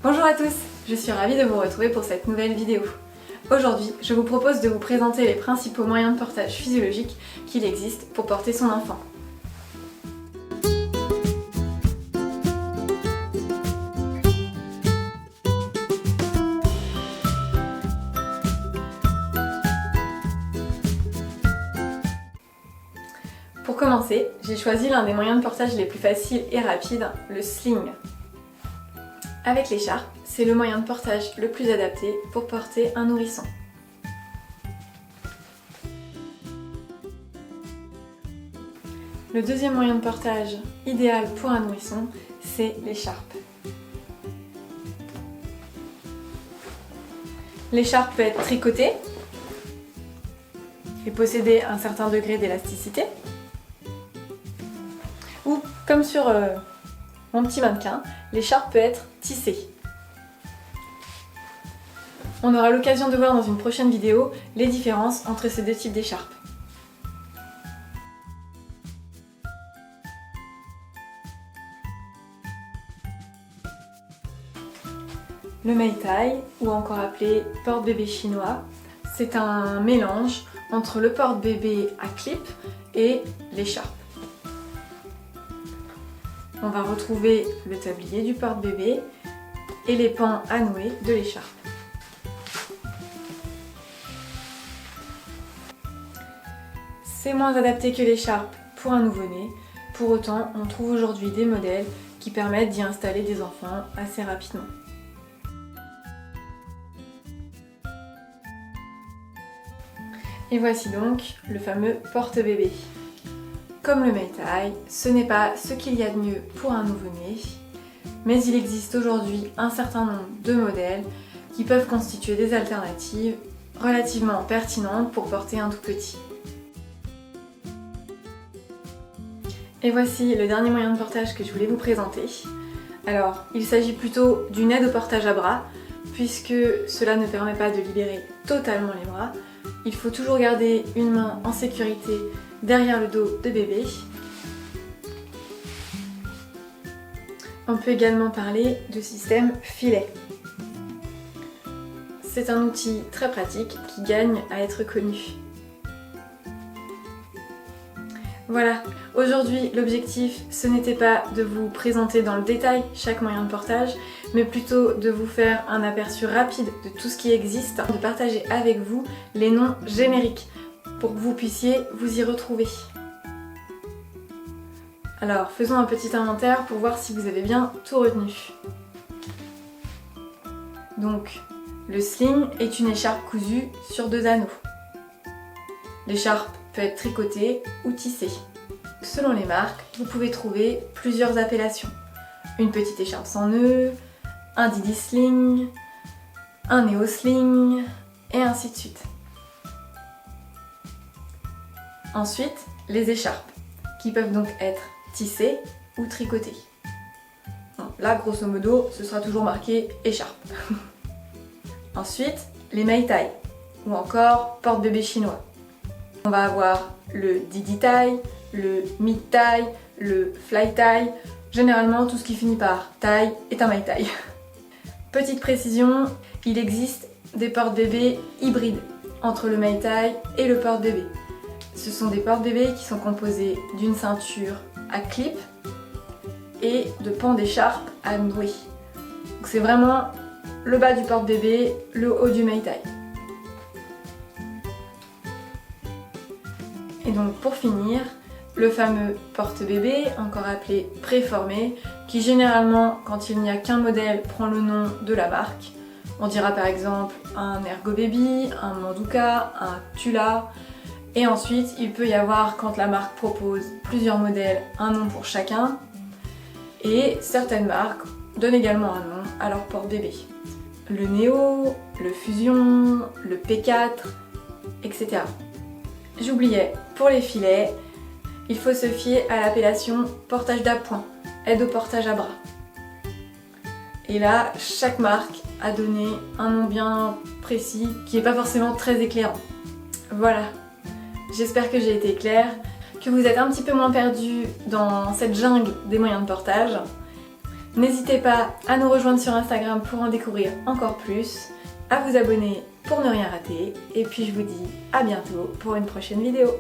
Bonjour à tous, je suis ravie de vous retrouver pour cette nouvelle vidéo. Aujourd'hui, je vous propose de vous présenter les principaux moyens de portage physiologique qu'il existe pour porter son enfant. Pour commencer, j'ai choisi l'un des moyens de portage les plus faciles et rapides, le sling. Avec l'écharpe, c'est le moyen de portage le plus adapté pour porter un nourrisson. Le deuxième moyen de portage idéal pour un nourrisson, c'est l'écharpe. L'écharpe peut être tricotée et posséder un certain degré d'élasticité. Ou, comme sur mon petit mannequin, l'écharpe peut être tissée. On aura l'occasion de voir dans une prochaine vidéo les différences entre ces deux types d'écharpes. Le Meitai, ou encore appelé porte-bébé chinois, c'est un mélange entre le porte-bébé à clip et l'écharpe. On va retrouver le tablier du porte-bébé et les pans à nouer de l'écharpe. C'est moins adapté que l'écharpe pour un nouveau-né, pour autant on trouve aujourd'hui des modèles qui permettent d'y installer des enfants assez rapidement. Et voici donc le fameux porte-bébé. Comme le Meitai, ce n'est pas ce qu'il y a de mieux pour un nouveau-né, mais il existe aujourd'hui un certain nombre de modèles qui peuvent constituer des alternatives relativement pertinentes pour porter un tout petit. Et voici le dernier moyen de portage que je voulais vous présenter. Alors, il s'agit plutôt d'une aide au portage à bras, puisque cela ne permet pas de libérer totalement les bras. Il faut toujours garder une main en sécurité derrière le dos de bébé. On peut également parler de système filet. C'est un outil très pratique qui gagne à être connu. Voilà, aujourd'hui l'objectif ce n'était pas de vous présenter dans le détail chaque moyen de portage, mais plutôt de vous faire un aperçu rapide de tout ce qui existe, de partager avec vous les noms génériques pour que vous puissiez vous y retrouver. Alors faisons un petit inventaire pour voir si vous avez bien tout retenu. Donc, le sling est une écharpe cousue sur 2 anneaux. L'écharpe peut être tricotée ou tissée. Selon les marques, vous pouvez trouver plusieurs appellations. Une petite écharpe sans nœud, un Didi sling, un Néo sling, et ainsi de suite. Ensuite, les écharpes, qui peuvent donc être tissées ou tricotées. Bon, là, grosso modo, ce sera toujours marqué écharpe. Ensuite, les Meitai, ou encore porte-bébé chinois. On va avoir le Didi Tai, le Mid Tai, le Fly Tai. Généralement, tout ce qui finit par Tai est un Meitai. Petite précision, il existe des porte-bébés hybrides entre le Meitai et le porte-bébé. Ce sont des porte-bébés qui sont composés d'une ceinture à clip et de pans d'écharpe à nouer. Donc c'est vraiment le bas du porte-bébé, le haut du Meitai. Et donc pour finir, le fameux porte-bébé, encore appelé préformé, qui généralement, quand il n'y a qu'un modèle, prend le nom de la marque. On dira par exemple un Ergo Baby, un Manduka, un Tula. Et ensuite, il peut y avoir, quand la marque propose plusieurs modèles, un nom pour chacun. Et certaines marques donnent également un nom à leur porte-bébé. Le Néo, le Fusion, le P4, etc. J'oubliais, pour les filets, il faut se fier à l'appellation portage d'appoint, aide au portage à bras. Et là, chaque marque a donné un nom bien précis qui n'est pas forcément très éclairant. Voilà, j'espère que j'ai été claire, que vous êtes un petit peu moins perdu dans cette jungle des moyens de portage. N'hésitez pas à nous rejoindre sur Instagram pour en découvrir encore plus, à vous abonner pour ne rien rater, et puis je vous dis à bientôt pour une prochaine vidéo.